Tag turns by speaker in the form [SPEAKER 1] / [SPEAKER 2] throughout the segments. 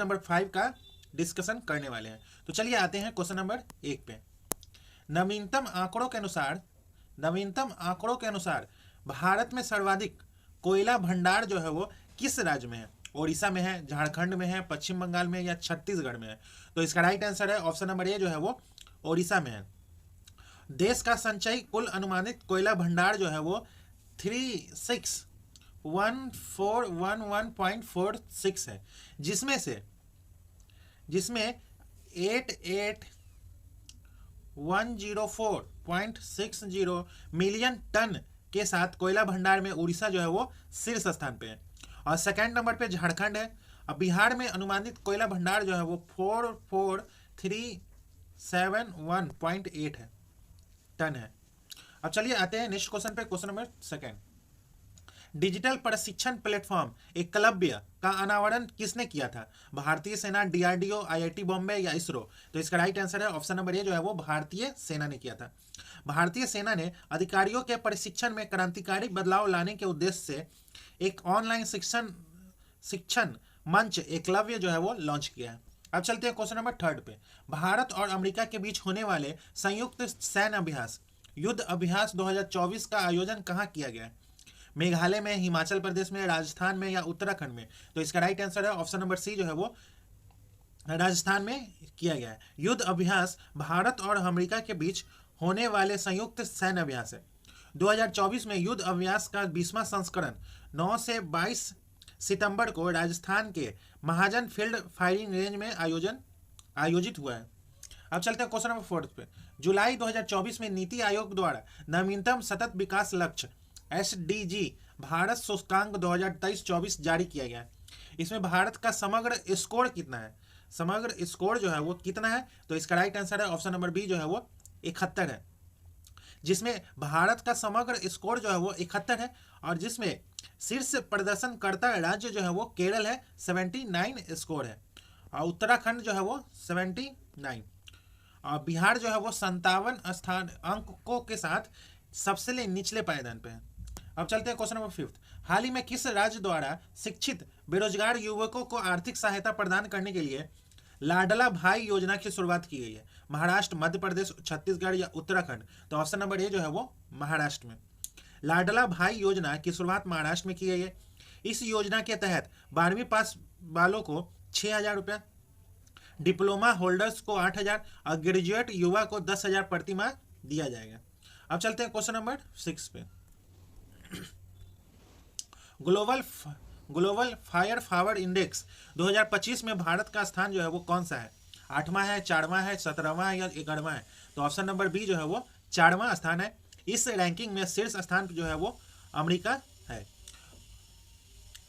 [SPEAKER 1] Number 5 का discussion करने वाले हैं। तो चलिए आते हैं क्वेश्चन नंबर 1 पे। नवीनतम आंकड़ों के अनुसार भारत में सर्वाधिक कोयला भंडार जो है वो किस राज्य में है? ओडिशा में है, झारखंड में है, पश्चिम बंगाल में है या छत्तीसगढ़ में है? तो इसका राइट आंसर है ऑप्शन नंबर ए जो है वो ओडिशा में है। देश का संचयी कुल अनुमानित कोयला भंडार जो है वो 361411.46 है, जिसमें 88,104.60 मिलियन टन के साथ कोयला भंडार में उड़ीसा जो है वो शीर्ष स्थान पे है और सेकंड नंबर पे झारखंड है। अब बिहार में अनुमानित कोयला भंडार जो है वो 44,371.8 है टन है। अब चलिए आते हैं नेक्स्ट क्वेश्चन पे, क्वेश्चन नंबर 2। डिजिटल प्रशिक्षण प्लेटफॉर्म एकलव्य का अनावरण किसने किया था? भारतीय सेना, डीआरडीओ, आईआईटी बॉम्बे या इसरो? तो इसका राइट आंसर है ऑप्शन नंबर ए जो है वो भारतीय सेना ने किया था। भारतीय सेना ने अधिकारियों के प्रशिक्षण में क्रांतिकारी बदलाव लाने के उद्देश्य से एक ऑनलाइन शिक्षण मंच एकलव्य जो है वो लॉन्च किया है। अब चलते हैं क्वेश्चन नंबर 3 पे। भारत और अमेरिका के बीच होने वाले संयुक्त सैन्य अभ्यास युद्ध अभ्यास 2024 का आयोजन कहाँ किया गया है? मेघालय में, हिमाचल प्रदेश में, राजस्थान में या उत्तराखंड में? तो इसका राइट आंसर है ऑप्शन नंबर सी जो है वो राजस्थान में किया गया है। युद्ध अभ्यास भारत और अमेरिका के बीच होने वाले संयुक्त सैन्य अभ्यास है। 2024 में युद्ध अभ्यास का 20वां संस्करण 9 से 22 सितंबर को राजस्थान के महाजन फील्ड फायरिंग रेंज में आयोजित हुआ है। अब चलते हैं क्वेश्चन नंबर 4 पे। जुलाई 2024 में नीति आयोग द्वारा नवीनतम सतत विकास लक्ष्य SDG भारत सूचकांक 2023-24 जारी किया गया है। इसमें भारत का समग्र स्कोर कितना है? समग्र स्कोर जो है वो कितना है? तो इसका राइट आंसर है ऑप्शन नंबर बी जो है वो 71 है, जिसमें भारत का समग्र स्कोर जो है वो 71 है और जिसमें शीर्ष प्रदर्शनकर्ता राज्य जो है वो केरल है, 79 स्कोर है और उत्तराखंड जो है वो 79 और बिहार जो है वो 57 स्थान अंकों के साथ सबसे निचले पायदान पे है। अब चलते हैं क्वेश्चन नंबर 5। हाल ही में किस राज्य द्वारा शिक्षित बेरोजगार युवकों को आर्थिक सहायता प्रदान करने के लिए लाडला भाई योजना की शुरुआत की गई है? महाराष्ट्र, मध्य प्रदेश, छत्तीसगढ़ या उत्तराखंड? तो ऑप्शन नंबर ए जो है वो महाराष्ट्र में। लाडला भाई योजना की शुरुआत महाराष्ट्र में की गई है। इस योजना के तहत 12वीं पास वालों को 6,000 रुपया, डिप्लोमा होल्डर्स को 8,000 और ग्रेजुएट युवा को 10,000 प्रति माह दिया जाएगा। अब चलते हैं क्वेश्चन नंबर 6 पे। ग्लोबल फायर पावर इंडेक्स 2025 में भारत का स्थान जो है वो कौन सा है? 8वां है, 4वां है, 17वां है या 11वां है? तो ऑप्शन नंबर बी जो है वो 4वां स्थान है। इस रैंकिंग में शीर्ष स्थान जो है वो अमेरिका है।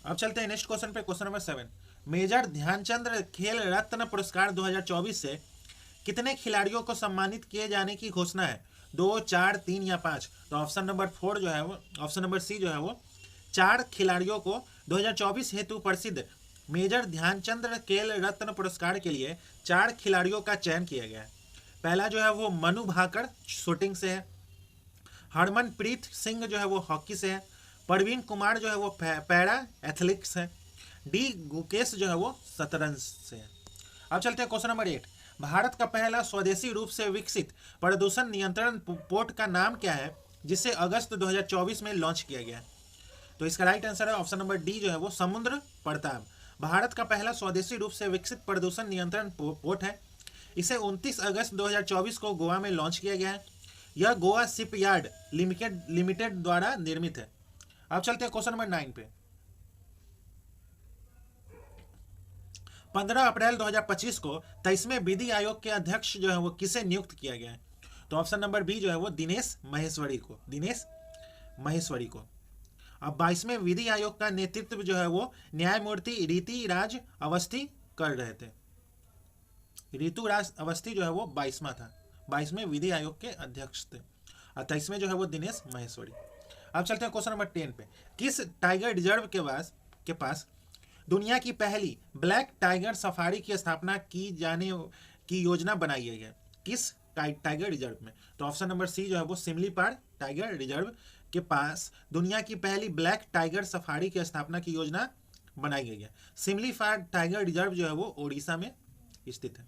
[SPEAKER 1] अब चलते हैं नेक्स्ट क्वेश्चन पे, क्वेश्चन नंबर 7। मेजर ध्यानचंद खेल रत्न पुरस्कार 2024 से कितने खिलाड़ियों को सम्मानित किए जाने की घोषणा है? 2, 4, 3 या 5? तो ऑप्शन नंबर 4 जो है वो ऑप्शन नंबर सी जो है वो 4 खिलाड़ियों को 2024 हेतु प्रसिद्ध मेजर ध्यानचंद खेल रत्न पुरस्कार के लिए 4 खिलाड़ियों का चयन किया गया है। पहला जो है वो मनु भाकर शूटिंग से है, हरमनप्रीत सिंह जो है वो हॉकी से है, प्रवीण कुमार जो है वो पैरा एथलेटिक्स है, डी गुकेश जो है वो शतरंज से है। अब चलते हैं क्वेश्चन नंबर 8। भारत का पहला स्वदेशी रूप से विकसित प्रदूषण नियंत्रण पोर्ट का नाम क्या है जिसे अगस्त 2024 में लॉन्च किया गया? तो इसका राइट आंसर है ऑप्शन नंबर डी जो है वो समुद्र प्रताप। भारत का पहला स्वदेशी रूप से विकसित प्रदूषण नियंत्रण पोर्ट है। इसे 29 अगस्त 2024 को गोवा में लॉन्च किया गया है। यह गोवा शिपयार्ड लिमिटेड द्वारा निर्मित है। अब चलते हैं क्वेश्चन नंबर 9 पे। 15 अप्रैल 2025 को 23वें विधि आयोग के अध्यक्ष जो है वो किसे नियुक्त किया गया है? तो ऑप्शन नंबर बी जो है वो दिनेश महेश्वरी को। अब 22वें विधि आयोग का नेतृत्व जो है वो न्यायमूर्ति रीति राज अवस्थी कर रहे थे। ऋतु राज अवस्थी जो है वो 22वां था, 22वें विधि आयोग के अध्यक्ष थे और 23वें जो है वो दिनेश महेश्वरी। अब चलते हैं क्वेश्चन नंबर 10 पे। किस टाइगर रिजर्व के पास दुनिया की पहली ब्लैक टाइगर सफारी की स्थापना की जाने की योजना बनाई गई है? किस टाइगर रिजर्व में? तो ऑप्शन नंबर सी जो है वो सिमलीपाल टाइगर रिजर्व के पास दुनिया की पहली ब्लैक टाइगर सफारी की स्थापना की योजना बनाई गई है। सिमलीपाल टाइगर रिजर्व जो है वो उड़ीसा में स्थित है।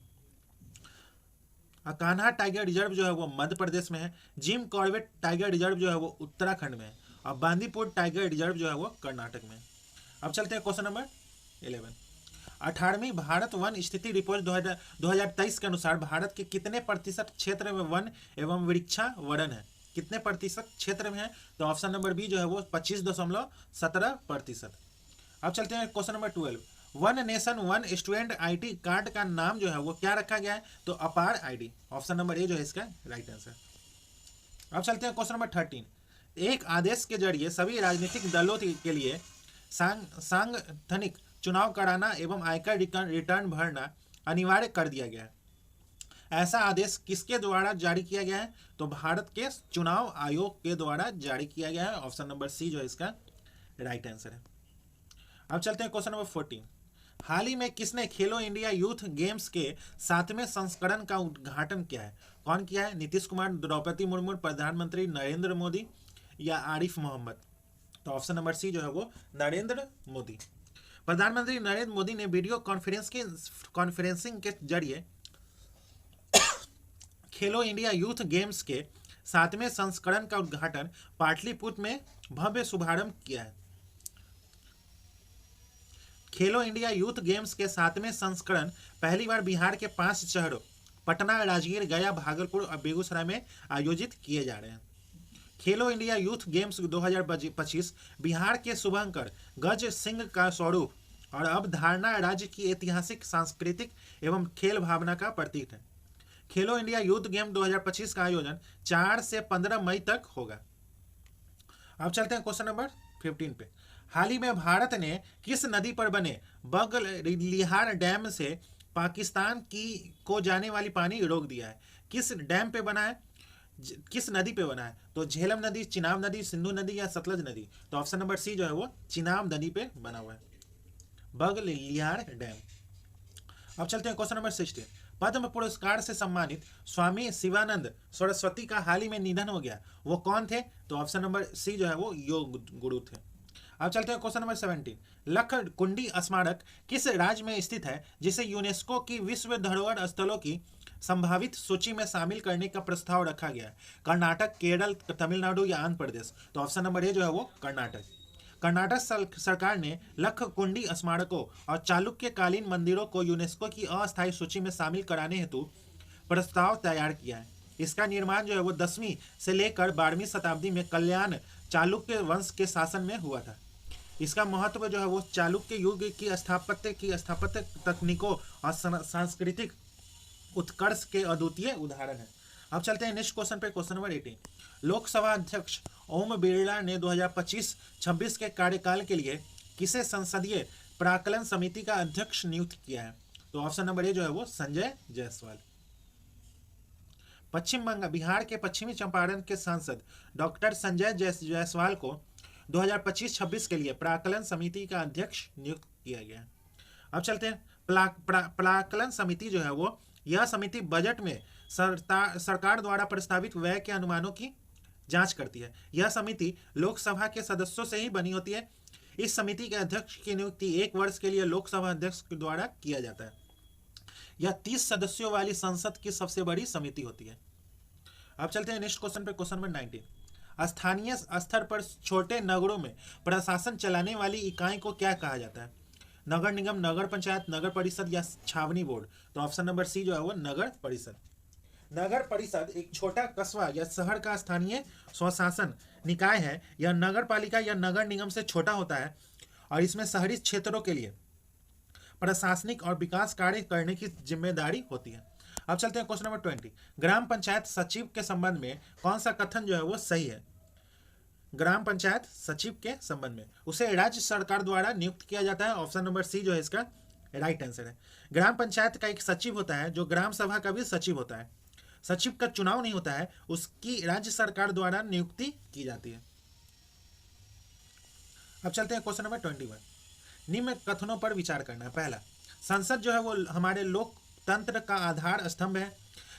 [SPEAKER 1] कान्हा टाइगर रिजर्व जो है वो मध्य प्रदेश में है। जिम कॉर्बेट टाइगर रिजर्व जो है वो उत्तराखंड में है। और बांदीपुर टाइगर रिजर्व जो है वो कर्नाटक में है। अब चलते हैं क्वेश्चन नंबर 11। 18वीं भारत वन स्थिति रिपोर्ट 2023 के अनुसार भारत के कितने प्रतिशत क्षेत्र में वन एवं वृक्षावरण है? कितने प्रतिशत क्षेत्र में है? तो ऑप्शन नंबर बी जो है वो 25.17%। अब चलते हैं question number 12। One nation one student ID card का नाम जो है वो क्या रखा गया है? तो अपार आईडी। ऑप्शन नंबर ए जो है इसका राइट आंसर। अब चलते हैं क्वेश्चन नंबर 13। एक आदेश के जरिए सभी राजनीतिक दलों के लिए सांगठनिक चुनाव कराना एवं आयकर रिटर्न भरना अनिवार्य कर दिया गया है। ऐसा आदेश किसके द्वारा जारी किया गया है? तो भारत के चुनाव आयोग के द्वारा जारी किया गया है। ऑप्शन नंबर सी जो है इसका राइट आंसर है। अब चलते हैं क्वेश्चन नंबर 14। हाल ही में किसने खेलो इंडिया यूथ गेम्स के 7वें संस्करण का उद्घाटन किया है? कौन किया है? नीतीश कुमार, द्रौपदी मुर्मू, प्रधानमंत्री नरेंद्र मोदी या आरिफ मोहम्मद? तो ऑप्शन नंबर सी जो है वो नरेंद्र मोदी। प्रधानमंत्री नरेंद्र मोदी ने वीडियो कॉन्फ्रेंसिंग के जरिए खेलो इंडिया यूथ गेम्स के 7वें संस्करण का उद्घाटन पाटलिपुत्र में भव्य शुभारंभ किया है। खेलो इंडिया यूथ गेम्स के 7वें संस्करण पहली बार बिहार के 5 शहरों पटना, राजगीर, गया, भागलपुर और बेगूसराय में आयोजित किए जा रहे हैं। खेलो इंडिया यूथ गेम्स 2025 बिहार के शुभंकर गज सिंह का स्वरूप और अवधारणा राज्य की ऐतिहासिक, सांस्कृतिक एवं खेल भावना का प्रतीक है। खेलो इंडिया यूथ गेम 2025 का आयोजन 4 से 15 मई तक होगा। अब चलते हैं क्वेश्चन नंबर 15 पे। हाल ही में भारत ने किस नदी पर बने बगलिहार डैम से पाकिस्तान को जाने वाली पानी रोक दिया है? किस डैम पे बना है? किस नदी पे बना है? तो झेलम नदी, चिनाब नदी, सिंधु नदी या सतलज नदी? तो ऑप्शन नंबर सी जो है वो चिनाब नदी पे बना हुआ है बगलिहार डैम। अब चलते हैं क्वेश्चन नंबर 16। पद्म पुरस्कार से सम्मानित स्वामी शिवानंद सरस्वती का हाल ही में निधन हो गया, वो कौन थे? तो ऑप्शन नंबर सी जो है वो योग गुरु थे। अब चलते हैं क्वेश्चन नंबर 17। लखकुंडी स्मारक किस राज्य में स्थित है जिसे यूनेस्को की विश्व धरोहर स्थलों की संभावित सूची में शामिल करने का प्रस्ताव रखा गया है? कर्नाटक, केरल, तमिलनाडु या आंध्र प्रदेश? तो ऑप्शन नंबर ए जो है वो कर्नाटक। कर्नाटक सरकार ने लखकुंडी स्मारकों और चालुक्यकालीन मंदिरों को यूनेस्को की अस्थायी सूची में शामिल कराने हेतु प्रस्ताव तैयार किया है। इसका निर्माण जो है वो 10वीं से लेकर 12वीं शताब्दी में कल्याण चालुक्य वंश के शासन में हुआ था। इसका महत्व जो है वो चालुक्य युग की स्थापत्य तकनीकों और सांस्कृतिक उत्कर्ष के अद्वितीय उदाहरण है। अब चलते हैं नेक्स्ट क्वेश्चन पे, क्वेश्चन नंबर 18। लोकसभा अध्यक्ष ओम बिरला ने 2025-26 के कार्यकाल के लिए किसे संसदीय प्राक्कलन समिति का अध्यक्ष नियुक्त किया है? तो ऑप्शन नंबर ए जो है वो संजय जायसवाल। बिहार के पश्चिमी चंपारण के सांसद डॉक्टर संजय जायसवाल को 2025-26 के लिए प्राक्कलन समिति का अध्यक्ष नियुक्त किया गया। अब चलते हैं प्राक्कलन समिति जो है वो यह समिति बजट में सरकार द्वारा प्रस्तावित व्यय के अनुमानों की जांच करती है। यह समिति लोकसभा के सदस्यों से ही बनी होती है। इस समिति के अध्यक्ष की नियुक्ति 1 वर्ष के लिए लोकसभा अध्यक्ष के द्वारा किया जाता है। यह 30 सदस्यों वाली संसद की सबसे बड़ी समिति होती है। अब चलते हैं नेक्स्ट क्वेश्चन पे, क्वेश्चन नंबर 19। स्थानीय स्तर पर छोटे नगरों में प्रशासन चलाने वाली इकाई को क्या कहा जाता है? नगर निगम, नगर पंचायत, नगर परिषद या छावनी बोर्ड? तो ऑप्शन नंबर सी जो है वो नगर परिषद। नगर परिषद एक छोटा कस्बा या शहर का स्थानीय स्वशासन निकाय है। यह नगर पालिका या नगर निगम से छोटा होता है और इसमें शहरी क्षेत्रों के लिए प्रशासनिक और विकास कार्य करने की जिम्मेदारी होती है। अब चलते हैं क्वेश्चन नंबर 20। ग्राम पंचायत सचिव के संबंध में कौन सा कथन जो है वो सही है? ग्राम पंचायत सचिव के संबंध में उसे राज्य सरकार द्वारा नियुक्त किया जाता है। ऑप्शन नंबर सी जो है इसका राइट आंसर है। ग्राम पंचायत का एक सचिव होता है जो ग्राम सभा का भी सचिव होता है। सचिव का चुनाव नहीं होता है, उसकी राज्य सरकार द्वारा नियुक्ति की जाती है। अब चलते हैं क्वेश्चन नंबर 21। निम्न कथनों पर विचार करना है। पहला, संसद जो है वो हमारे लोकतंत्र का आधार स्तंभ है।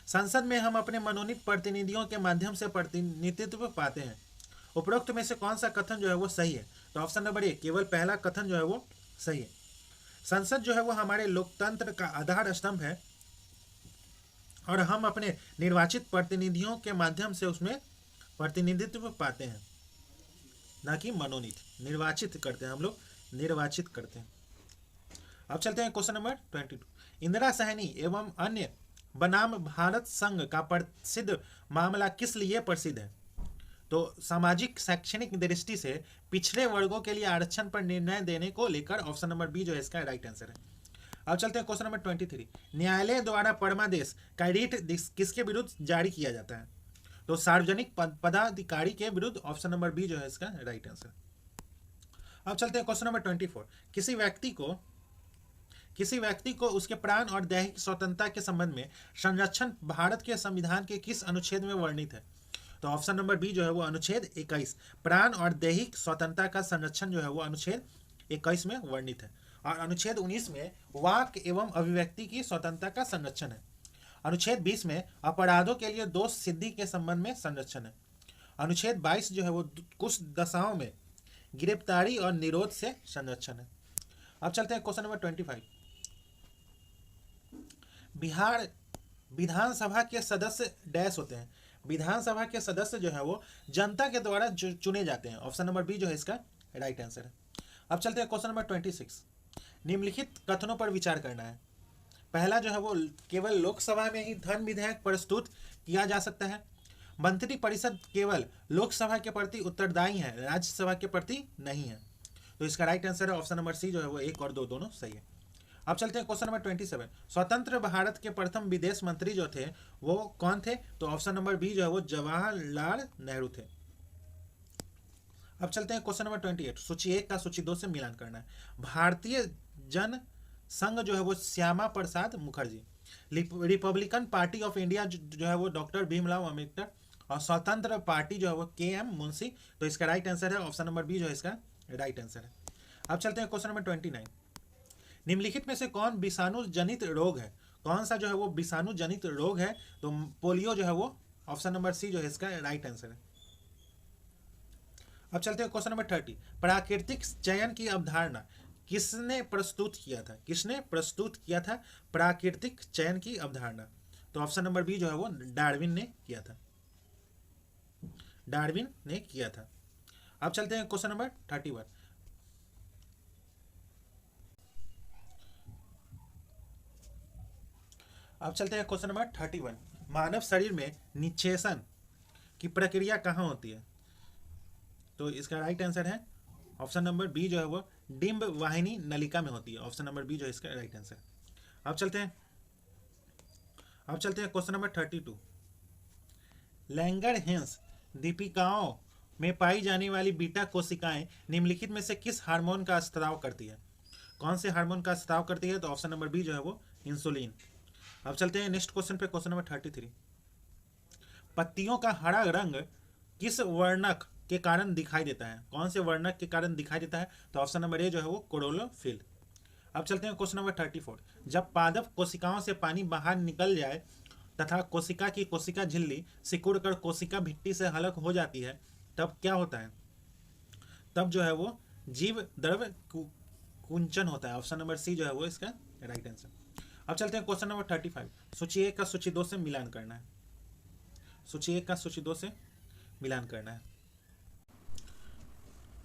[SPEAKER 1] संसद में हम अपने मनोनीत प्रतिनिधियों के माध्यम से प्रतिनिधित्व पाते हैं। उपरोक्त में से कौन सा कथन जो है वो सही है? तो ऑप्शन नंबर ए केवल पहला कथन जो है वो सही है। संसद जो है वो हमारे लोकतंत्र का आधार स्तंभ है और हम अपने निर्वाचित प्रतिनिधियों के माध्यम से उसमें प्रतिनिधित्व पाते हैं, ना कि मनोनीत। निर्वाचित करते हैं हम लोग, निर्वाचित करते हैं। अब चलते हैं क्वेश्चन नंबर 22। इंदिरा सहनी एवं अन्य बनाम भारत संघ का प्रसिद्ध मामला किस लिए प्रसिद्ध है? तो सामाजिक शैक्षणिक दृष्टि से पिछड़े वर्गों के लिए आरक्षण पर निर्णय देने को लेकर ऑप्शन नंबर बी जो है इसका राइट आंसर है। अब चलते हैं क्वेश्चन नंबर 23। न्यायालय द्वारा परमादेश का रीट किसके विरुद्ध जारी किया जाता है? तो सार्वजनिक पदाधिकारी के विरुद्ध, ऑप्शन नंबर बी जो है इसका राइट आंसर। अब चलते हैं क्वेश्चन नंबर 24। किसी व्यक्ति को उसके प्राण और दैहिक स्वतंत्रता के संबंध में संरक्षण भारत के संविधान के किस अनुच्छेद में वर्णित है? तो ऑप्शन नंबर बी जो है वो अनुच्छेद 21। प्राण और दैहिक स्वतंत्रता का संरक्षण जो है वो अनुच्छेद 21 में वर्णित है। और अनुच्छेद 19 में वाक एवं अभिव्यक्ति की स्वतंत्रता का संरक्षण है। अनुच्छेद 20 में अपराधों के लिए दोष सिद्धि के संबंध में संरक्षण है। अनुच्छेद 22 जो है वो कुछ दशाओं में गिरफ्तारी और निरोध से संरक्षण है। अब चलते हैं क्वेश्चन नंबर 25। बिहार विधानसभा के सदस्य डैश होते हैं। विधानसभा के सदस्य जो है वो जनता के द्वारा चुने जाते हैं। ऑप्शन नंबर बी जो है इसका राइट आंसर है। अब चलते हैं क्वेश्चन नंबर 26। निम्नलिखित कथनों पर विचार करना है। पहला जो है वो केवल लोकसभा में ही धन विधेयक प्रस्तुत किया जा सकता है। मंत्री परिषद केवल लोकसभा के प्रति उत्तरदायी है, राज्यसभा के प्रति नहीं है। तो इसका राइट आंसर है ऑप्शन नंबर सी जो है वो 1 और 2 दोनों सही है। अब चलते हैं क्वेश्चन नंबर 27। स्वतंत्र भारत के प्रथम विदेश मंत्री जो थे वो कौन थे? तो ऑप्शन नंबर बी जो है वो जवाहरलाल नेहरू थे। अब चलते हैं क्वेश्चन नंबर 28। सूची 1 का सूची 2 से मिलान करना है। भारतीय जन संघ जो है वो Shyama Prasad Mukherjee, Republican Party of India जो है वो डॉक्टर भीमराव अम्बेडकर, और स्वतंत्र पार्टी जो है वो KM मुंशी। तो इसका राइट आंसर है ऑप्शन नंबर बी जो है इसका राइट आंसर है। अब चलते हैं क्वेश्चन नंबर 29। निम्नलिखित में से कौन विषाणु जनित रोग है? कौन सा जो है वो विषाणु जनित रोग है? तो पोलियो जो है वो, ऑप्शन नंबर सी जो है इसका राइट आंसर है। अब चलते हैं क्वेश्चन नंबर 30। प्राकृतिक चयन की अवधारणा किसने प्रस्तुत किया था? किसने प्रस्तुत किया था प्राकृतिक चयन की अवधारणा? तो ऑप्शन नंबर बी जो है वो डार्विन ने किया था। डार्विन ने किया था। अब चलते हैं क्वेश्चन नंबर 31। अब चलते हैं क्वेश्चन नंबर 31। मानव शरीर में निक्षेपण की प्रक्रिया कहाँ होती है? तो इसका राइट आंसर है ऑप्शन नंबर बी जो है वो डिंब वाहिनी नलिका में होती है। ऑप्शन नंबर बी जो है इसका राइट आंसर। अब चलते हैं क्वेश्चन नंबर 32। लैंगरहैंस दीपिकाओं में पाई जाने वाली बीटा कोशिकाएं निम्नलिखित में से किस हार्मोन का स्राव करती है? कौन से हार्मोन का स्राव करती है? तो ऑप्शन नंबर बी जो है वो इंसुलिन। अब चलते हैं नेक्स्ट क्वेश्चन पे, क्वेश्चन नंबर 33। पत्तियों का हरा रंग किस वर्णक के कारण दिखाई देता है? कौन से वर्णक के कारण दिखाई देता है? तो ऑप्शन नंबर ए जो है वो क्लोरोफिल। अब चलते हैं क्वेश्चन नंबर 34। जब पादप कोशिकाओं से पानी बाहर निकल जाए तथा कोशिका की कोशिका झिल्ली सिकुड़कर कोशिका भित्ति से अलग हो जाती है तब क्या होता है? तब जो है वो जीव द्रव्य कुंचन होता है। ऑप्शन नंबर सी जो है वो इसका राइट आंसर। अब चलते हैं क्वेश्चन नंबर 35। सूची 1 का सूची 2 से मिलान करना है। सूची 1 का सूची 2 से मिलान करना है।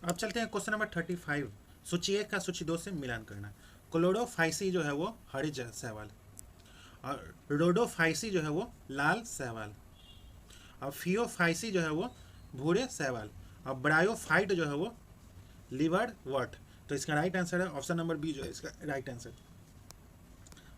[SPEAKER 1] अब चलते हैं क्वेश्चन नंबर 35। सूची 1 का सूची 2 से मिलान करना है। क्लोरोफाइसी जो है वो हरी शैवाल, और रोडोफाइसी जो है वो लाल शैवाल, और फियोफाइसी जो है वो भूरे शैवाल, और ब्रायोफाइट जो है वो लिवर वर्ट। तो इसका राइट आंसर है ऑप्शन नंबर बी जो है इसका राइट आंसर।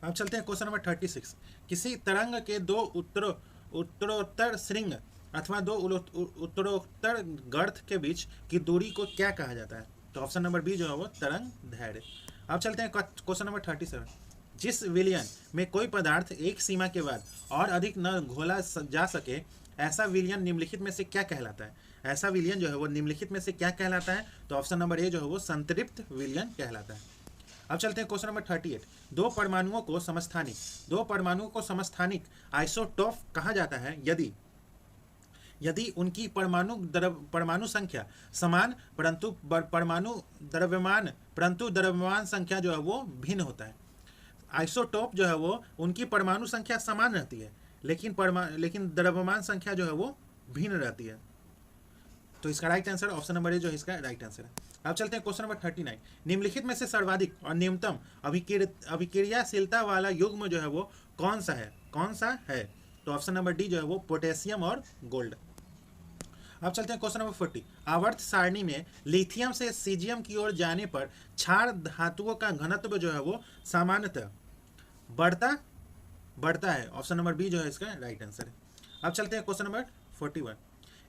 [SPEAKER 1] अब चलते हैं क्वेश्चन नंबर 36। किसी तरंग के दो उत्तरोत्तर श्रृंग अथवा दो उत्तरोत्तर गर्त के बीच की दूरी को क्या कहा जाता है? तो ऑप्शन नंबर बी जो है वो तरंग दैर्घ्य। अब चलते हैं क्वेश्चन नंबर 37। जिस विलयन में कोई पदार्थ एक सीमा के बाद और अधिक न घोला जा सके ऐसा विलयन निम्नलिखित में से क्या कहलाता है? ऐसा विलयन जो है वो निम्नलिखित में से क्या कहलाता है? तो ऑप्शन नंबर ए जो है वो संतृप्त विलयन कहलाता है। अब चलते हैं क्वेश्चन नंबर 38। दो परमाणुओं को समस्थानिक आइसोटोप कहा जाता है यदि यदि उनकी परमाणु संख्या समान परंतु परमाणु द्रव्यमान संख्या जो है वो भिन्न होता है। आइसोटोप जो है वो उनकी परमाणु संख्या समान रहती है लेकिन द्रव्यमान संख्या जो है वो भिन्न रहती है। तो इसका right answer option number A जो है इसका राइट आंसर है। अब चलते हैं क्वेश्चन नंबर 39। निम्नलिखित में से सर्वाधिक और न्यूनतम अभिक्रियाशीलता वाला युग्म जो है वो कौन सा है? तो ऑप्शन नंबर डी जो है वो पोटेशियम और गोल्ड। अब चलते हैं क्वेश्चन नंबर 40। आवर्त सारणी में लिथियम से सीजियम की ओर जाने पर क्षार धातुओं का घनत्व जो है वो सामान्यतः बढ़ता है। ऑप्शन नंबर बी जो है इसका राइट आंसर है। अब चलते हैं क्वेश्चन नंबर 41।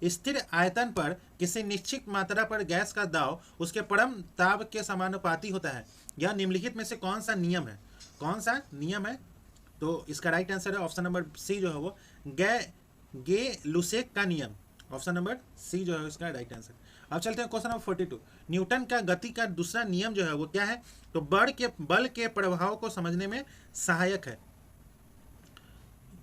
[SPEAKER 1] स्थिर आयतन पर किसी निश्चित मात्रा पर गैस का दाब उसके परम ताप के समानुपाती होता है। यह निम्नलिखित में से कौन सा नियम है? तो इसका राइट आंसर है ऑप्शन नंबर सी जो है वो गे लुसेक का नियम। ऑप्शन नंबर सी जो है इसका राइट आंसर। अब चलते हैं क्वेश्चन नंबर 42। न्यूटन का गति का दूसरा नियम जो है वो क्या है? तो बल के प्रभाव को समझने में सहायक है।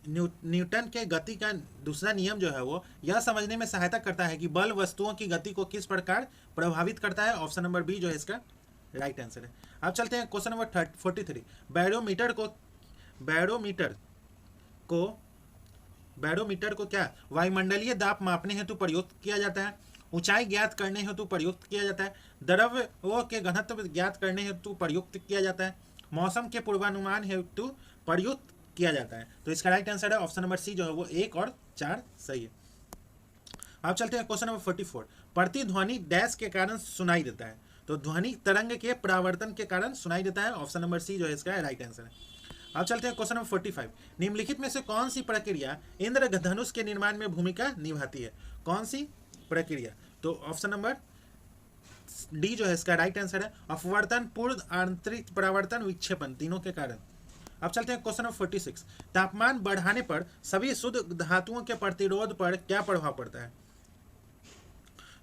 [SPEAKER 1] न्यूटन के गति का दूसरा नियम जो है वो यह समझने में सहायता करता है कि बल वस्तुओं की गति को किस प्रकार प्रभावित करता है। ऑप्शन नंबर बी जो है इसका राइट आंसर है। अब चलते हैं क्वेश्चन नंबर 43। बैरोमीटर को क्या वायुमंडलीय दाब मापने हेतु प्रयुक्त किया जाता है, ऊंचाई ज्ञात करने हेतु प्रयुक्त किया जाता है, द्रव्यों के घनत्व ज्ञात करने हेतु प्रयुक्त किया जाता है, मौसम के पूर्वानुमान हेतु प्रयुक्त किया जाता है। तो इसका राइट आंसर है ऑप्शन नंबर सी जो है वो 1 और 4 सही है। अब चलते हैं क्वेश्चन नंबर 44। प्रतिध्वनि डैश के कारण सुनाई देता है। तो ध्वनि तरंग के परावर्तन के कारण सुनाई देता है। ऑप्शन नंबर सी जो है इसका राइट आंसर है। अब चलते हैं क्वेश्चन नंबर 45। निम्नलिखित में से कौन सी प्रक्रिया इंद्रधनुष के निर्माण में भूमिका निभाती है? कौन सी प्रक्रिया? तो ऑप्शन नंबर डी जो है इसका राइट आंसर है। अपवर्तन, पूर्ण, आंतरिक परावर्तन, विक्षेपण, तीनों के कारण। अब चलते हैं क्वेश्चन नंबर 46। तापमान बढ़ाने पर सभी शुद्ध धातुओं के प्रतिरोध पर क्या प्रभाव पड़ता है?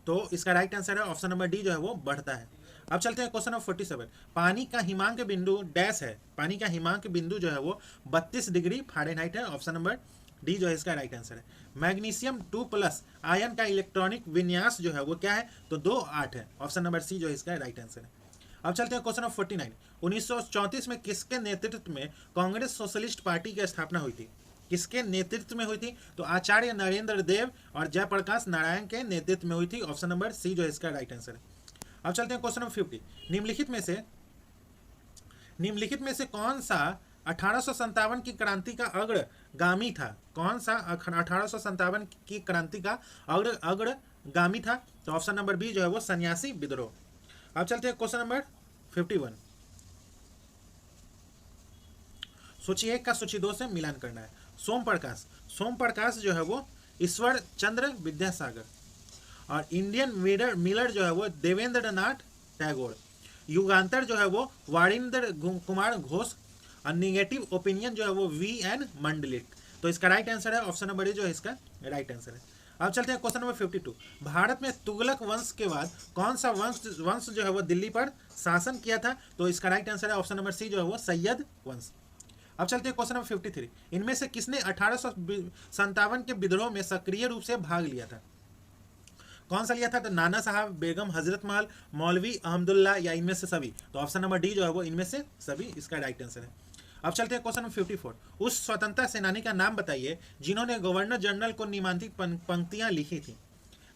[SPEAKER 1] तो इसका राइट आंसर है ऑप्शन नंबर डी जो है वो बढ़ता है। अब चलते हैं क्वेश्चन नंबर 47। पानी का हिमांक बिंदु डैश है। पानी का हिमांक बिंदु जो है वो 32 डिग्री फ़ारेनहाइट है। ऑप्शन नंबर डी जो है इसका राइट आंसर है। मैग्नीशियम 2+ आयन का इलेक्ट्रॉनिक विन्यास जो है वो क्या है? तो 2-8 है। ऑप्शन नंबर सी जो है इसका राइट आंसर है। अब चलते हैं क्वेश्चन नंबर 49। 1934 में किसके नेतृत्व में कांग्रेस सोशलिस्ट पार्टी की स्थापना हुई थी? किसके नेतृत्व में हुई थी? तो आचार्य नरेंद्र देव और जयप्रकाश नारायण के नेतृत्व में हुई थी। ऑप्शन नंबर सी जो है इसका राइट आंसर है। अब चलते हैं क्वेश्चन नंबर 50। निम्नलिखित में से कौन सा 1857 की क्रांति का अग्रगामी था? कौन सा 1857 की क्रांति का अग्रगामी था? तो ऑप्शन नंबर बी जो है वो सन्यासी विद्रोह। अब चलते हैं क्वेश्चन नंबर 51। सूची 1 का सूची 2 से मिलान करना है। सोम प्रकाश जो है वो ईश्वर चंद्र विद्यासागर और इंडियन मिलर जो है वो देवेंद्र नाथ टैगोर। युगांतर जो है वो वारिंदर कुमार घोष और निगेटिव ओपिनियन जो है वो VN मंडलिक। तो इसका राइट आंसर है ऑप्शन नंबर ए जो है इसका राइट आंसर है। अब चलते हैं क्वेश्चन नंबर 52। भारत में तुगलक वंश के बाद कौन सा वंश जो है वो दिल्ली पर शासन किया था? तो इसका राइट आंसर है ऑप्शन नंबर सी जो है वो सैयद वंश। अब चलते हैं क्वेश्चन नंबर 53। इनमें से किसने 1857 के विद्रोह में सक्रिय रूप से भाग लिया था? कौन सा लिया था? तो नाना साहब, बेगम हजरत महल, मौलवी अहमदुल्ला या इनमें से सभी? तो ऑप्शन नंबर डी जो है वो इनमें से सभी इसका राइट आंसर है। अब चलते हैं क्वेश्चन नंबर 54। उस स्वतंत्रता सेनानी का नाम बताइए जिन्होंने गवर्नर जनरल को निमांतित पंक्तियां लिखी थी।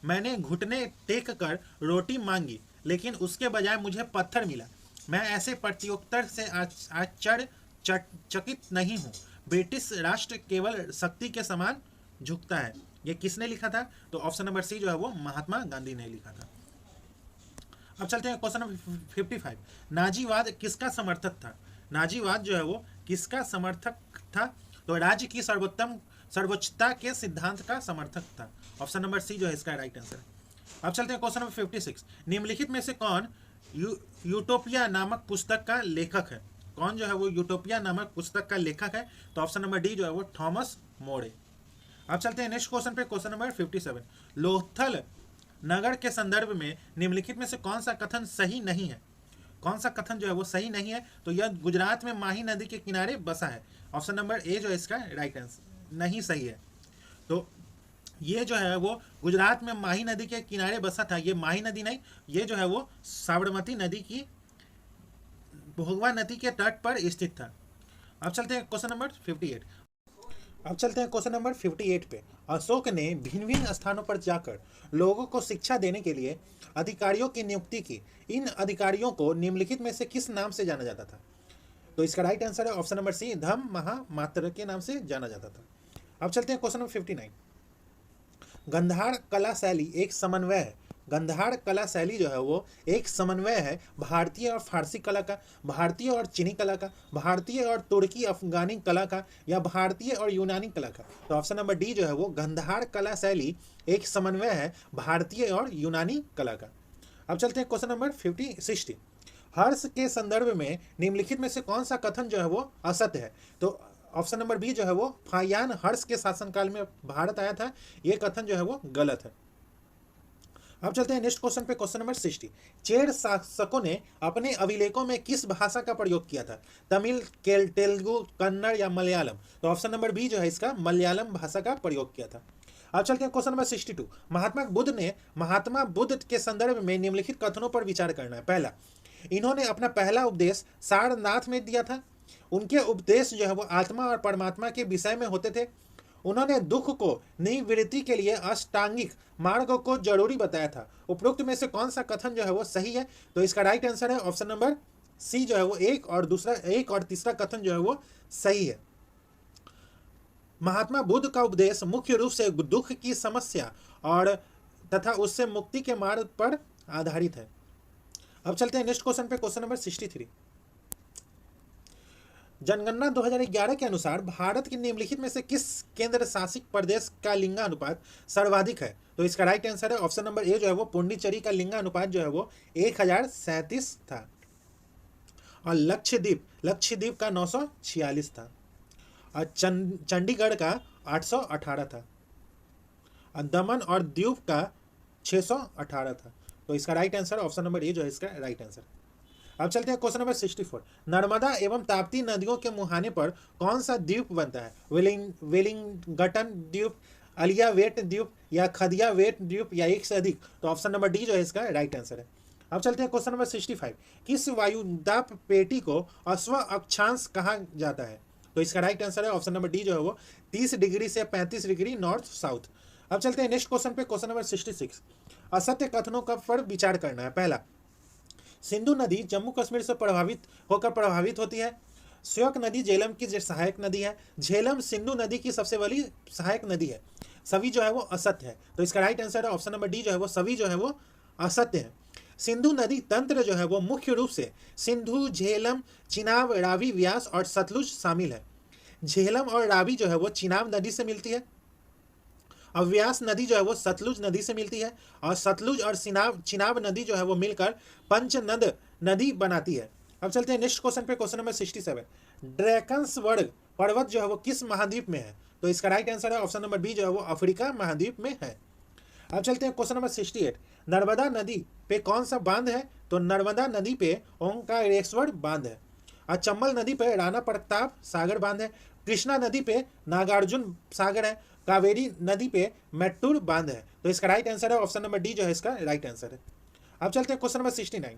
[SPEAKER 1] मैंने घुटने टेक कर रोटी मांगी लेकिन उसके बजाय मुझे पत्थर मिला। मैं ऐसे प्रत्युत्तर से आश्चर्यचकित नहीं हूँ। ब्रिटिश राष्ट्र केवल शक्ति के समान झुकता है। ये किसने लिखा था? तो ऑप्शन नंबर सी जो है वो महात्मा गांधी ने लिखा था। अब चलते हैं क्वेश्चन नंबर 55। नाजीवाद किसका समर्थक था? नाजीवाद जो है वो किसका समर्थक था? तो राज्य की सर्वोच्चता के सिद्धांत का समर्थक था। ऑप्शन नंबर सी जो है इसका राइट आंसर है। अब चलते हैं क्वेश्चन नंबर 56। निम्नलिखित में से कौन यूटोपिया नामक पुस्तक का लेखक है? कौन जो है वो यूटोपिया नामक पुस्तक का लेखक है? तो ऑप्शन नंबर डी जो है वो थॉमस मोरे। अब चलते हैं नेक्स्ट क्वेश्चन पे, क्वेश्चन नंबर 57। लोथल नगर के संदर्भ में निम्नलिखित में से कौन सा कथन सही नहीं है? कौन सा कथन जो है वो सही नहीं है? तो यह गुजरात में माही नदी के किनारे बसा है। ऑप्शन नंबर ए जो है इसका राइट आंसर नहीं सही है। तो ये जो है वो गुजरात में माही नदी के किनारे बसा था। ये माही नदी नहीं, ये जो है वो साबरमती नदी की भोगवा नदी के तट पर स्थित था। अब चलते हैं क्वेश्चन नंबर 58। अब चलते हैं क्वेश्चन नंबर 58 पे। अशोक ने भिन्न भिन्न स्थानों पर जाकर लोगों को शिक्षा देने के लिए अधिकारियों की नियुक्ति की। इन अधिकारियों को निम्नलिखित में से किस नाम से जाना जाता था? तो इसका राइट आंसर है ऑप्शन नंबर सी, धम महामात्र के नाम से जाना जाता था। अब चलते हैं क्वेश्चन नंबर 59। गंधार कला शैली एक समन्वय है। गंधार कला शैली जो है वो एक समन्वय है भारतीय और फारसी कला का, भारतीय और चीनी कला का, भारतीय और तुर्की अफगानी कला का, या भारतीय और यूनानी कला का। तो ऑप्शन नंबर डी जो है वो गंधार कला शैली एक समन्वय है भारतीय और यूनानी कला का। अब चलते हैं क्वेश्चन नंबर 60। हर्ष के संदर्भ में निम्नलिखित में से कौन सा कथन जो है वो असत्य है? तो ऑप्शन नंबर बी जो है वो फायान हर्ष के शासनकाल में भारत आया था, ये कथन जो है वो गलत है। अब चलते हैं नेक्स्ट क्वेश्चन पे, क्वेश्चन नंबर 60। चेर शासकों ने अपने अभिलेखों में किस भाषा का प्रयोग किया था? तमिल, तेलुगु, कन्नड़ या मलयालम? तो ऑप्शन नंबर बी जो है इसका मलयालम भाषा का प्रयोग किया था। अब चलते हैं क्वेश्चन नंबर 62। महात्मा बुद्ध के संदर्भ में निम्नलिखित कथनों पर विचार करना है। पहला, इन्होंने अपना पहला उपदेश सारनाथ में दिया था। उनके उपदेश जो है वो आत्मा और परमात्मा के विषय में होते थे। उन्होंने दुख को निवृत्ति के लिए अष्टांगिक मार्ग को जरूरी बताया था। उपरोक्त में से कौन सा कथन जो है वो सही है? तो इसका राइट आंसर है ऑप्शन नंबर सी जो है वो एक और तीसरा कथन जो है वो सही है। महात्मा बुद्ध का उपदेश मुख्य रूप से दुख की समस्या और तथा उससे मुक्ति के मार्ग पर आधारित है। अब चलते हैं नेक्स्ट क्वेश्चन पे, क्वेश्चन नंबर 63। जनगणना 2011 के अनुसार भारत के निम्नलिखित में से किस केंद्र शासित प्रदेश का लिंगानुपात सर्वाधिक है? तो इसका राइट आंसर है ऑप्शन नंबर ए जो है वो पुडुचेरी का लिंगानुपात जो है वो 1037 था, और लक्षद्वीप का 946 था, और चंडीगढ़ का 818 था, और दमन और दीव का 618 था। तो इसका right answer option number A जो है इसका राइट आंसर। अब चलते हैं क्वेश्चन नंबर 64। नर्मदा एवं ताप्ती नदियों के मुहाने पर कौन सा द्वीप बनता है? वेलिंगटन द्वीप, अलियावेट द्वीप, या खदियावेट द्वीप, या एक से अधिक? तो ऑप्शन नंबर डी जो है इसका राइट आंसर है। अब चलते हैं क्वेश्चन नंबर 65। किस वायुदाब पेटी को अश्व अक्षांश कहा जाता है? तो इसका राइट आंसर है ऑप्शन नंबर डी जो है वो 30 डिग्री से 35 डिग्री नॉर्थ साउथ। अब चलते हैं नेक्स्ट क्वेश्चन पे, क्वेश्चन नंबर 66। असत्य कथनों का पर विचार करना है। पहला, सिंधु नदी जम्मू कश्मीर से प्रभावित होती है। श्योक नदी झेलम की सहायक नदी है। झेलम सिंधु नदी की सबसे बड़ी सहायक नदी है। सभी जो है वो असत्य है। तो इसका राइट आंसर है ऑप्शन नंबर डी जो है वो सभी जो है वो असत्य है। सिंधु नदी तंत्र जो है वो मुख्य रूप से सिंधु, झेलम, चिनाब, रावी, व्यास और सतलुज शामिल है। झेलम और रावी जो है वो चिनाब नदी से मिलती है। अब व्यास नदी जो है वो सतलुज नदी से मिलती है, और सतलुज और चिनाब नदी जो है वो मिलकर पंचनद नदी बनाती है। अब चलते हैं नेक्स्ट क्वेश्चन पे, क्वेश्चन नंबर 67। ड्रैकन्सवर्ग पर्वत जो है वो किस महाद्वीप में है? तो इसका राइट आंसर है ऑप्शन नंबर बी जो है वो अफ्रीका महाद्वीप में है। अब चलते हैं क्वेश्चन नंबर 68। नर्मदा नदी पे कौन सा बांध है? तो नर्मदा नदी पे ओंकारेश्वर बांध है, और चंबल नदी पे राणा प्रताप सागर बांध है, कृष्णा नदी पे नागार्जुन सागर है, कावेरी नदी पे मेट्टूर बांध है। तो इसका राइट आंसर है ऑप्शन नंबर डी जो है इसका राइट आंसर है। अब चलते हैं क्वेश्चन नंबर 69।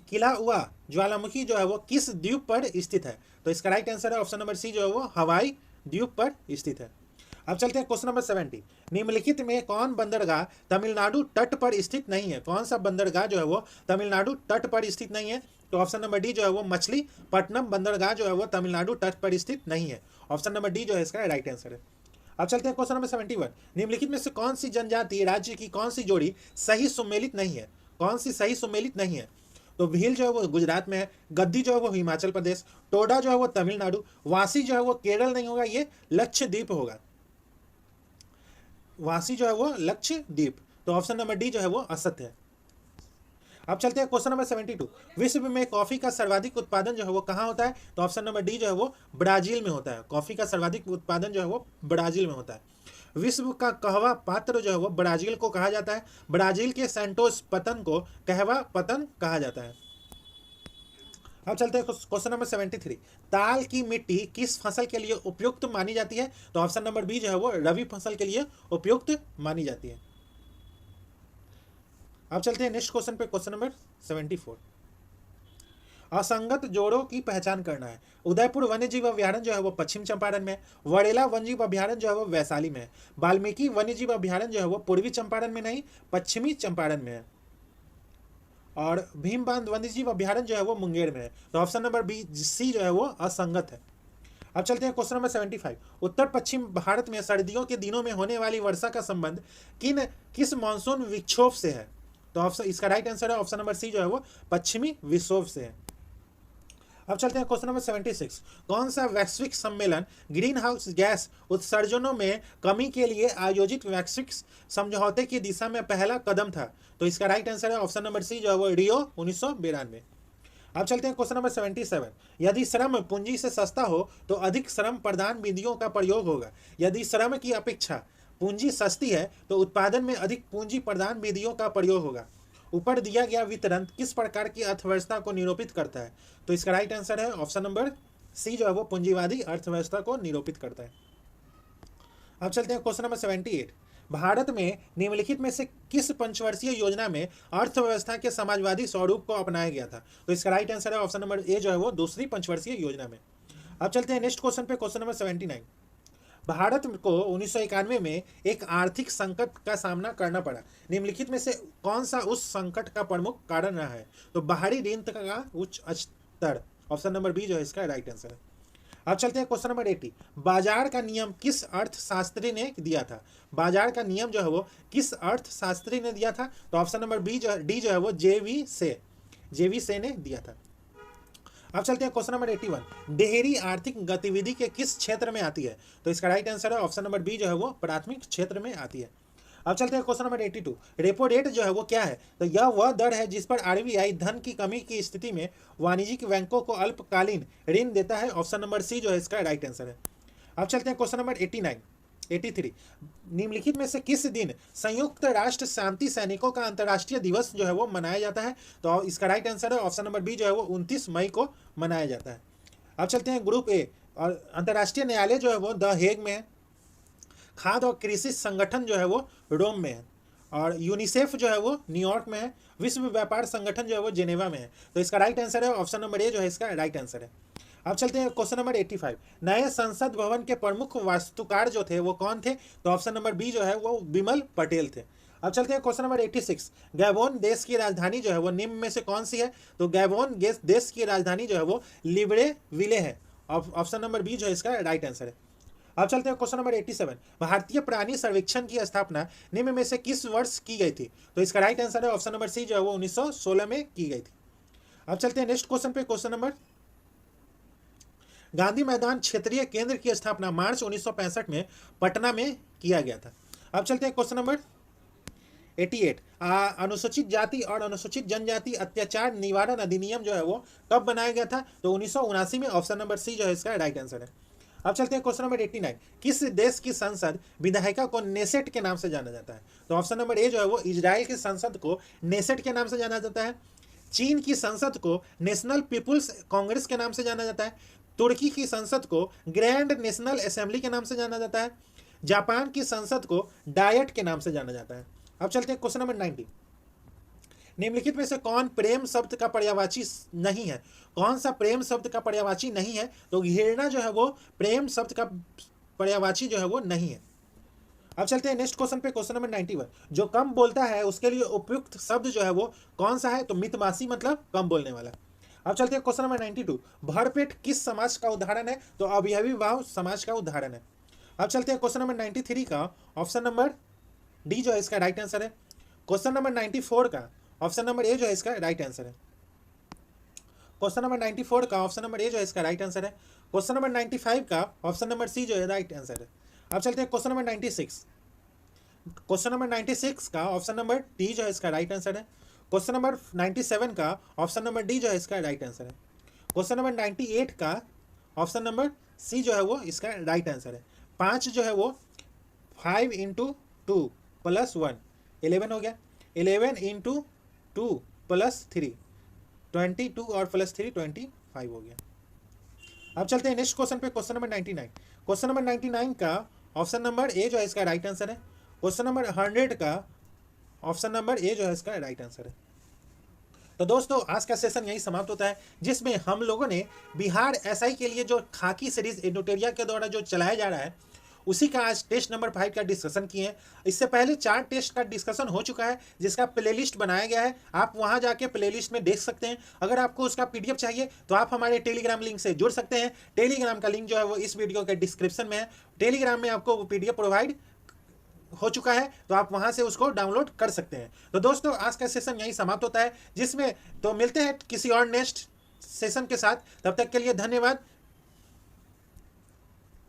[SPEAKER 1] किलाउआ ज्वालामुखी जो है वो किस द्वीप पर स्थित है? तो इसका राइट आंसर है ऑप्शन नंबर सी जो है वो हवाई द्वीप पर स्थित है। अब चलते हैं क्वेश्चन नंबर 70। निम्नलिखित में कौन बंदरगाह तमिलनाडु तट पर स्थित नहीं है? कौन सा बंदरगाह जो है वो तमिलनाडु तट पर स्थित नहीं है? तो ऑप्शन नंबर डी जो है वो मछलीपट्टनम बंदरगाह जो है वो तमिलनाडु तट पर स्थित नहीं है। ऑप्शन नंबर डी जो है इसका राइट आंसर है। अब चलते हैं क्वेश्चन नंबर 71। निम्नलिखित में से कौन सी जनजाति राज्य की कौन सी जोड़ी सही सुमेलित नहीं है? कौन सी सही सुमेलित नहीं है? तो भील जो है वो गुजरात में है, गद्दी जो है वो हिमाचल प्रदेश, टोडा जो है वो तमिलनाडु, वासी जो है वो केरल नहीं होगा, ये लक्षद्वीप होगा। वासी जो है वो लक्षद्वीप। तो ऑप्शन नंबर डी जो है वो असत्य है। अब चलते हैं क्वेश्चन नंबर 72। विश्व में कॉफी का सर्वाधिक उत्पादन जो है वो कहाँ होता है? तो ऑप्शन नंबर डी जो है वो ब्राजील में होता है। कॉफी का सर्वाधिक उत्पादन जो है वो ब्राजील में होता है। विश्व का कहवा पात्र जो है वो ब्राजील को कहा जाता है। ब्राजील के सैंटोस पतन को कहवा पतन कहा जाता है। अब चलते हैं क्वेश्चन नंबर 73। ताल की मिट्टी किस फसल के लिए उपयुक्त मानी जाती है? तो ऑप्शन नंबर बी जो है वो रबी फसल के लिए उपयुक्त मानी जाती है। अब चलते हैं नेक्स्ट क्वेश्चन पे, क्वेश्चन नंबर 74। असंगत जोड़ों की पहचान करना है। उदयपुर वन्यजीव अभ्यारण्य जो है वो पश्चिम चंपारण में, वरेला वन्यजीव अभ्यारण्य जो है वो वैशाली में है, वाल्मीकि वन्यजीव अभ्यारण्य जो है वो पूर्वी चंपारण में नहीं पश्चिमी चंपारण में है, और भीमबांध वन्यजीव अभ्यारण्य जो है वो मुंगेर में है। तो ऑप्शन नंबर बी सी जो है वो असंगत है। अब चलते हैं क्वेश्चन नंबर 75। उत्तर पश्चिम भारत में सर्दियों के दिनों में होने वाली वर्षा का संबंध किस मानसून विक्षोभ से है? तो ऑप्शन, इसका राइट आंसर है ऑप्शन नंबर सी जो है वो पश्चिमी विक्षोभ से है। अब चलते हैं क्वेश्चन नंबर 76। कौन सा वैश्विक सम्मेलन ग्रीन हाउस गैस उत्सर्जनों में कमी के लिए आयोजित वैश्विक समझौते की दिशा में पहला कदम था? तो इसका राइट आंसर है ऑप्शन नंबर सी जो है वो रियो 1992। अब चलते हैं क्वेश्चन नंबर 77। यदि श्रम पूंजी से सस्ता हो तो अधिक श्रम प्रधान विधियों का प्रयोग होगा। यदि श्रम की अपेक्षा पूंजी सस्ती है तो उत्पादन में अधिक पूंजी प्रधान विधियों का प्रयोग होगा। ऊपर दिया गया वितरण किस प्रकार की अर्थव्यवस्था को निरूपित करता है? तो इसका राइट आंसर है ऑप्शन नंबर सी जो है वो पूंजीवादी अर्थव्यवस्था को निरूपित करता है। अब चलते हैं क्वेश्चन नंबर 78। भारत में निम्नलिखित में से किस पंचवर्षीय योजना में अर्थव्यवस्था के समाजवादी स्वरूप को अपनाया गया था? तो इसका राइट आंसर है ऑप्शन नंबर ए जो है वो दूसरी पंचवर्षीय योजना में। अब चलते हैं नेक्स्ट क्वेश्चन पे, क्वेश्चन नंबर 79। भारत को 1991 में एक आर्थिक संकट का सामना करना पड़ा। निम्नलिखित में से कौन सा उस संकट का प्रमुख कारण रहा है? तो बाहरी ऋण का उच्च स्तर, ऑप्शन नंबर बी जो है इसका राइट आंसर है। अब चलते हैं क्वेश्चन नंबर 80। बाजार का नियम किस अर्थशास्त्री ने दिया था? बाजार का नियम जो है वो किस अर्थशास्त्री ने दिया था? तो ऑप्शन नंबर बी जो डी जो है वो जेवी से ने दिया था। अब चलते हैं क्वेश्चन नंबर 81। डेयरी आर्थिक गतिविधि के किस क्षेत्र में आती है? तो इसका राइट आंसर है ऑप्शन नंबर बी जो है वो प्राथमिक क्षेत्र में आती है। अब चलते हैं क्वेश्चन नंबर 82। रेपो रेट जो है वो क्या है? तो यह वह दर है जिस पर आरबीआई धन की कमी की स्थिति में वाणिज्यिक बैंकों को अल्पकालीन ऋण देता है। ऑप्शन नंबर सी जो है इसका राइट आंसर है। अब चलते हैं क्वेश्चन नंबर 83। निम्नलिखित में से किस दिन संयुक्त राष्ट्र शांति सैनिकों का अंतर्राष्ट्रीय दिवस जो है वो मनाया जाता है? तो इसका राइट आंसर है ऑप्शन नंबर बी जो है वो 29 मई को मनाया जाता है। अब चलते हैं ग्रुप ए। और अंतर्राष्ट्रीय न्यायालय जो है वो द हेग में है। खाद्य और कृषि संगठन जो है वो रोम में है, और यूनिसेफ जो है वो न्यूयॉर्क में है। विश्व व्यापार संगठन जो है वो जेनेवा में है। तो इसका राइट आंसर है ऑप्शन नंबर ए जो है इसका राइट आंसर है। अब चलते हैं क्वेश्चन नंबर 85। नए संसद भवन के प्रमुख वास्तुकार जो थे वो कौन थे? तो ऑप्शन नंबर बी जो है वो विमल पटेल थे। अब चलते हैं क्वेश्चन नंबर 86। गैबोन देश की राजधानी जो है वो निम्न में से कौन सी है? तो गैबोन देश की राजधानी जो है वो लिब्रेविले है। ऑप्शन नंबर बी जो है इसका राइट आंसर है। अब चलते हैं क्वेश्चन नंबर 87। भारतीय प्राणी सर्वेक्षण की स्थापना निम्न में से किस वर्ष की गई थी? तो इसका राइट आंसर है ऑप्शन नंबर सी जो है वो 1916 में की गई थी। अब चलते हैं नेक्स्ट क्वेश्चन पे, क्वेश्चन नंबर। गांधी मैदान क्षेत्रीय केंद्र की स्थापना मार्च 1965 में पटना में किया गया था। अब चलते हैं क्वेश्चन नंबर 88। अनुसूचित जाति और अनुसूचित जनजाति अत्याचार निवारण अधिनियम जो है वो कब बनाया गया था? तो 1979 में। ऑप्शन नंबर सी जो है इसका राइट आंसर है। अब चलते हैं क्वेश्चन नंबर 89। किस देश की संसद विधायिका को नेसेट के नाम से जाना जाता है? तो ऑप्शन नंबर ए जो है वो इजराइल की संसद को नेसेट के नाम से जाना जाता है। चीन की संसद को नेशनल पीपुल्स कांग्रेस के नाम से जाना जाता है। तुर्की की संसद को ग्रैंड नेशनल असेंबली के नाम से जाना जाता है। जापान की संसद को डायट के नाम से जाना जाता है। अब चलते हैं क्वेश्चन नंबर 90। निम्नलिखित में से कौन प्रेम शब्द का पर्यायवाची नहीं है? कौन सा प्रेम शब्द का पर्यायवाची नहीं है? तो घृणा जो है वो प्रेम शब्द का पर्यायवाची जो है वो नहीं है। अब चलते हैं नेक्स्ट क्वेश्चन पे, क्वेश्चन नंबर 91। जो कम बोलता है उसके लिए उपयुक्त शब्द जो है वो कौन सा है? तो मितभाषी मतलब कम बोलने वाला। अब चलते हैं क्वेश्चन नंबर 92। भरपेट किस समाज का उदाहरण है? तो अवयवी भाव समाज का उदाहरण है। अब चलते हैं क्वेश्चन नंबर 93 का ऑप्शन नंबर डी जो है इसका राइट आंसर है। क्वेश्चन नंबर 94 का ऑप्शन नंबर ए जो है इसका राइट आंसर है। क्वेश्चन नंबर 94 का ऑप्शन नंबर ए जो है इसका राइट आंसर है। क्वेश्चन नंबर 95 का ऑप्शन नंबर सी जो है राइट आंसर है। अब चलते हैं क्वेश्चन नंबर 96। क्वेश्चन नंबर 96 का ऑप्शन नंबर डी जो है इसका राइट आंसर है। क्वेश्चन नंबर 97 का ऑप्शन नंबर डी जो है इसका राइट आंसर है। क्वेश्चन नंबर 98 का ऑप्शन नंबर सी जो है वो इसका राइट आंसर है। 5 जो है वो 5 × 2 + 1 11 हो गया। 11 × 2 + 3 22 और प्लस 3 25 हो गया। अब चलते हैं नेक्स्ट क्वेश्चन पे, क्वेश्चन नंबर 99। क्वेश्चन नंबर 99 का ऑप्शन नंबर ए जो है इसका राइट आंसर है। क्वेश्चन नंबर 100 का ऑप्शन नंबर ए जो है इसका राइट आंसर है। तो दोस्तों आज का सेशन यही समाप्त होता है, जिसमें हम लोगों ने बिहार एसआई के लिए जो खाकी सीरीज एडोटेरिया के द्वारा जो चलाया जा रहा है उसी का आज टेस्ट नंबर 5 का डिस्कशन किए हैं। इससे पहले 4 टेस्ट का डिस्कशन हो चुका है जिसका प्लेलिस्ट बनाया गया है, आप वहां जाके प्लेलिस्ट में देख सकते हैं। अगर आपको उसका पीडीएफ चाहिए तो आप हमारे टेलीग्राम लिंक से जुड़ सकते हैं। टेलीग्राम का लिंक जो है वो इस वीडियो के डिस्क्रिप्शन में है। टेलीग्राम में आपको पीडीएफ प्रोवाइड हो चुका है, तो आप वहां से उसको डाउनलोड कर सकते हैं। तो दोस्तों आज का सेशन यही समाप्त होता है, जिसमें तो मिलते हैं किसी और नेक्स्ट सेशन के साथ। तब तक के लिए धन्यवाद।